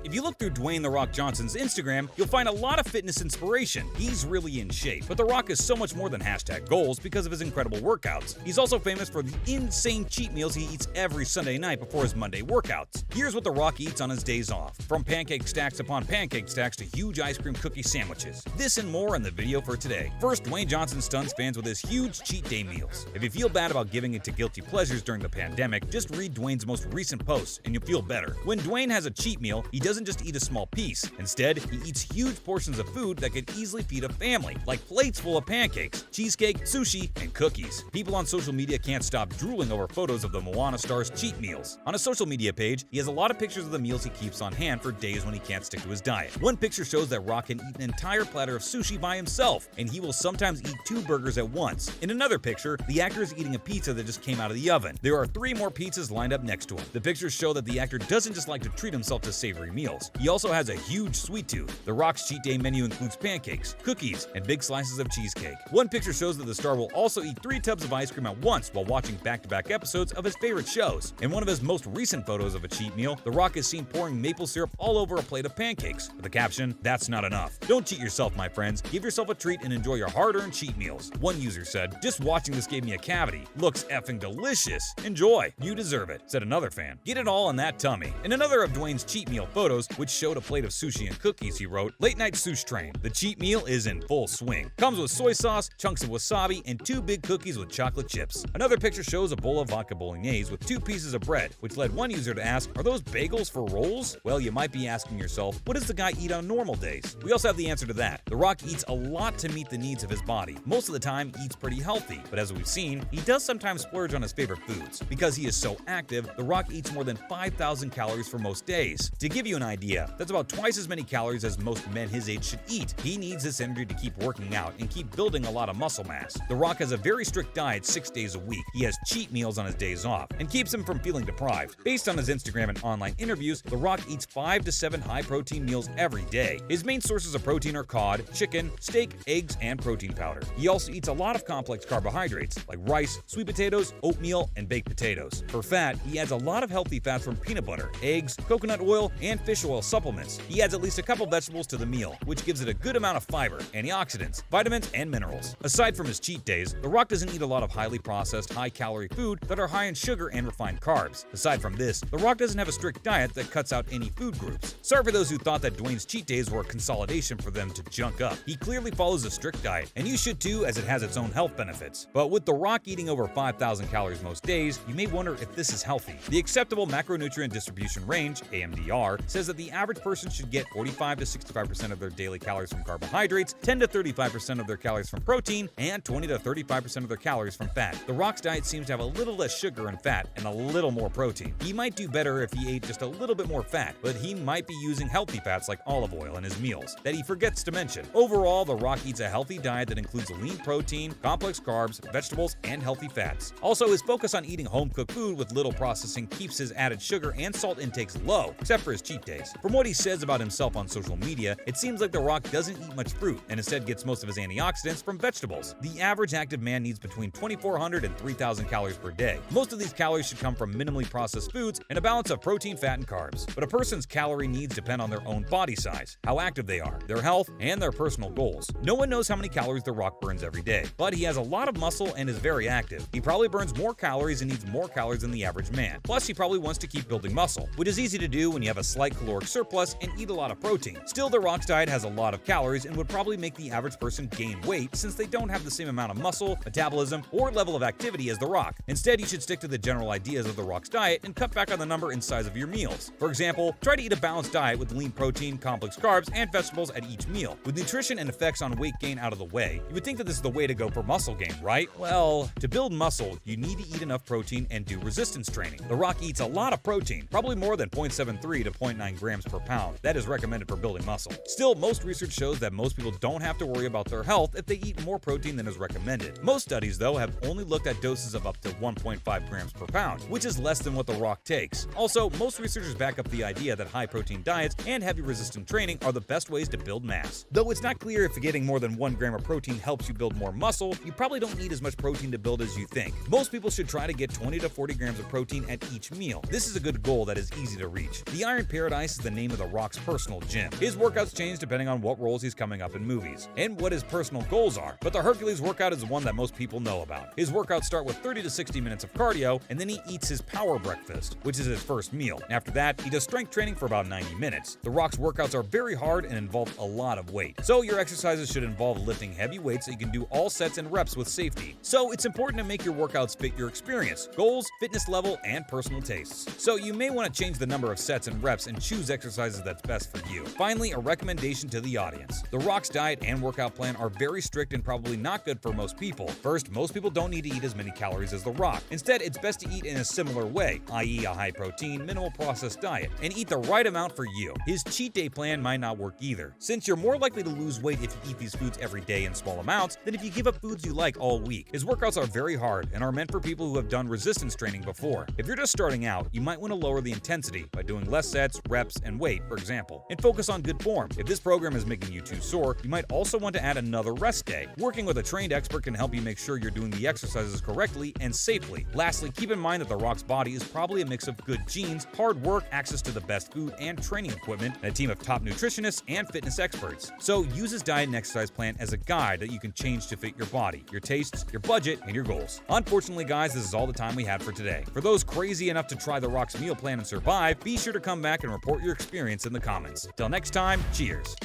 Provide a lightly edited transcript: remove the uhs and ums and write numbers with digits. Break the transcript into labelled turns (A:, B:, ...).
A: If you look through Dwayne "The Rock" Johnson's Instagram, you'll find a lot of fitness inspiration. He's really in shape, but The Rock is so much more than #goals because of his incredible workouts. He's also famous for the insane cheat meals he eats every Sunday night before his Monday workouts. Here's what The Rock eats on his days off, from pancake stacks upon pancake stacks to huge ice cream cookie sandwiches. This and more in the video for today. First, Dwayne Johnson stuns fans with his huge cheat day meals. If you feel bad about giving into guilty pleasures during the pandemic, just read Dwayne's most recent posts and you'll feel better. When Dwayne has a cheat meal, he doesn't just eat a small piece. Instead, he eats huge portions of food that could easily feed a family, like plates full of pancakes, cheesecake, sushi, and cookies. People on social media can't stop drooling over photos of the Moana star's cheat meals. On a social media page, he has a lot of pictures of the meals he keeps on hand for days when he can't stick to his diet. One picture shows that Rock can eat an entire platter of sushi by himself, and he will sometimes eat 2 burgers at once. In another picture, the actor is eating a pizza that just came out of the oven. There are 3 more pizzas lined up next to him. The pictures show that the actor doesn't just like to treat himself to savory meals. He also has a huge sweet tooth. The Rock's cheat day menu includes pancakes, cookies, and big slices of cheesecake. One picture shows that the star will also eat 3 tubs of ice cream at once while watching back-to-back episodes of his favorite shows. In one of his most recent photos of a cheat meal, The Rock is seen pouring maple syrup all over a plate of pancakes, with the caption, "That's not enough." Don't cheat yourself, my friends. Give yourself a treat and enjoy your hard-earned cheat meals. One user said, "Just watching this gave me a cavity. Looks effing delicious. Enjoy. You deserve it," said another fan. "Get it all in that tummy." In another of Dwayne's cheat meal photos, which showed a plate of sushi and cookies, he wrote, "Late night sushi train. The cheat meal is in full swing. Comes with soy sauce, chunks of wasabi, and 2 big cookies with chocolate chips." Another picture shows a bowl of vodka bolognese with 2 pieces of bread, which led one user to ask, "Are those bagels for rolls?" Well, you might be asking yourself, what does the guy eat on normal days? We also have the answer to that. The Rock eats a lot to meet the needs of his body. Most of the time, he eats pretty healthy, but as we've seen, he does sometimes splurge on his favorite foods. Because he is so active, The Rock eats more than 5,000 calories for most days. To give you an idea, that's about twice as many calories as most men his age should eat. He needs this energy to keep working out and keep building a lot of muscle mass. The Rock has a very strict diet 6 days a week. He has cheat meals on his days off and keeps him from feeling deprived. Based on his Instagram and online interviews, The Rock eats 5 to 7 high-protein meals every day. His main sources of protein are cod, chicken, steak, eggs, and protein powder. He also eats a lot of complex carbohydrates like rice, sweet potatoes, oatmeal, and baked potatoes. For fat, he adds a lot of healthy fats from peanut butter, eggs, coconut oil, and fish oil supplements. He adds at least a couple vegetables to the meal, which gives it a good amount of fiber, antioxidants, vitamins, and minerals. Aside from his cheat days, The Rock doesn't eat a lot of highly processed, high-calorie food that are high in sugar and refined carbs. Aside from this, The Rock doesn't have a strict diet that cuts out any food groups. Sorry for those who thought that Dwayne's cheat days were a consolidation for them to junk up. He clearly follows a strict diet, and you should too, as it has its own health benefits. But with The Rock eating over 5,000 calories most days, you may wonder if this is healthy. The Acceptable Macronutrient Distribution Range, AMDR, says that the average person should get 45 to 65% of their daily calories from carbohydrates, 10 to 35% of their calories from protein, and 20 to 35% of their calories from fat. The Rock's diet seems to have a little less sugar and fat and a little more protein. He might do better if he ate just a little bit more fat, but he might be using healthy fats like olive oil in his meals that he forgets to mention. Overall, The Rock eats a healthy diet that includes lean protein, complex carbs, vegetables, and healthy fats. Also, his focus on eating home-cooked food with little processing keeps his added sugar and salt intakes low, except for his cheat days. From what he says about himself on social media, it seems like The Rock doesn't eat much fruit and instead gets most of his antioxidants from vegetables. The average active man needs between 2,400 and 3,000 calories per day. Most of these calories should come from minimally processed foods and a balance of protein, fat, and carbs. But a person's calorie needs depend on their own body size, how active they are, their health, and their personal goals. No one knows how many calories The Rock burns every day, but he has a lot of muscle and is very active. He probably burns more calories and needs more calories than the average man. Plus, he probably wants to keep building muscle, which is easy to do when you have a slight caloric surplus and eat a lot of protein. Still, The Rock's diet has a lot of calories and would probably make the average person gain weight since they don't have the same amount of muscle, metabolism, or level of activity as The Rock. Instead, you should stick to the general ideas of The Rock's diet and cut back on the number and size of your meals. For example, try to eat a balanced diet with lean protein, complex carbs, and vegetables at each meal. With nutrition and effects on weight gain out of the way, you would think that this is the way to go for muscle gain, right? Well, to build muscle, you need to eat enough protein and do resistance training. The Rock eats a lot of protein, probably more than 0.73 to 0.9 grams per pound. That is recommended for building muscle. Still, most research shows that most people don't have to worry about their health if they eat more protein than is recommended. Most studies, though, have only looked at doses of up to 1.5 grams per pound, which is less than what The Rock takes. Also, most researchers back up the idea that high-protein diets and heavy resistant training are the best ways to build mass. Though it's not clear if getting more than 1 gram of protein helps you build more muscle, you probably don't need as much protein to build as you think. Most people should try to get 20 to 40 grams of protein at each meal. This is a good goal that is easy to reach. The Iron Pyramid Paradise is the name of The Rock's personal gym. His workouts change depending on what roles he's coming up in movies and what his personal goals are, but the Hercules workout is the one that most people know about. His workouts start with 30 to 60 minutes of cardio, and then he eats his power breakfast, which is his first meal. After that, he does strength training for about 90 minutes. The Rock's workouts are very hard and involve a lot of weight, so your exercises should involve lifting heavy weights so you can do all sets and reps with safety. So it's important to make your workouts fit your experience, goals, fitness level, and personal tastes. So you may want to change the number of sets and reps and choose exercises that's best for you. Finally, a recommendation to the audience. The Rock's diet and workout plan are very strict and probably not good for most people. First, most people don't need to eat as many calories as The Rock. Instead, it's best to eat in a similar way, i.e. a high-protein, minimal processed diet, and eat the right amount for you. His cheat day plan might not work either, since you're more likely to lose weight if you eat these foods every day in small amounts than if you give up foods you like all week. His workouts are very hard and are meant for people who have done resistance training before. If you're just starting out, you might want to lower the intensity by doing less sets, reps, and weight, for example, and focus on good form. If this program is making you too sore, you might also want to add another rest day. Working with a trained expert can help you make sure you're doing the exercises correctly and safely. Lastly, keep in mind that The Rock's body is probably a mix of good genes, hard work, access to the best food and training equipment, and a team of top nutritionists and fitness experts. So use his diet and exercise plan as a guide that you can change to fit your body, your tastes, your budget, and your goals. Unfortunately, guys, this is all the time we have for today. For those crazy enough to try The Rock's meal plan and survive, be sure to come back and report your experience in the comments. Till next time, cheers.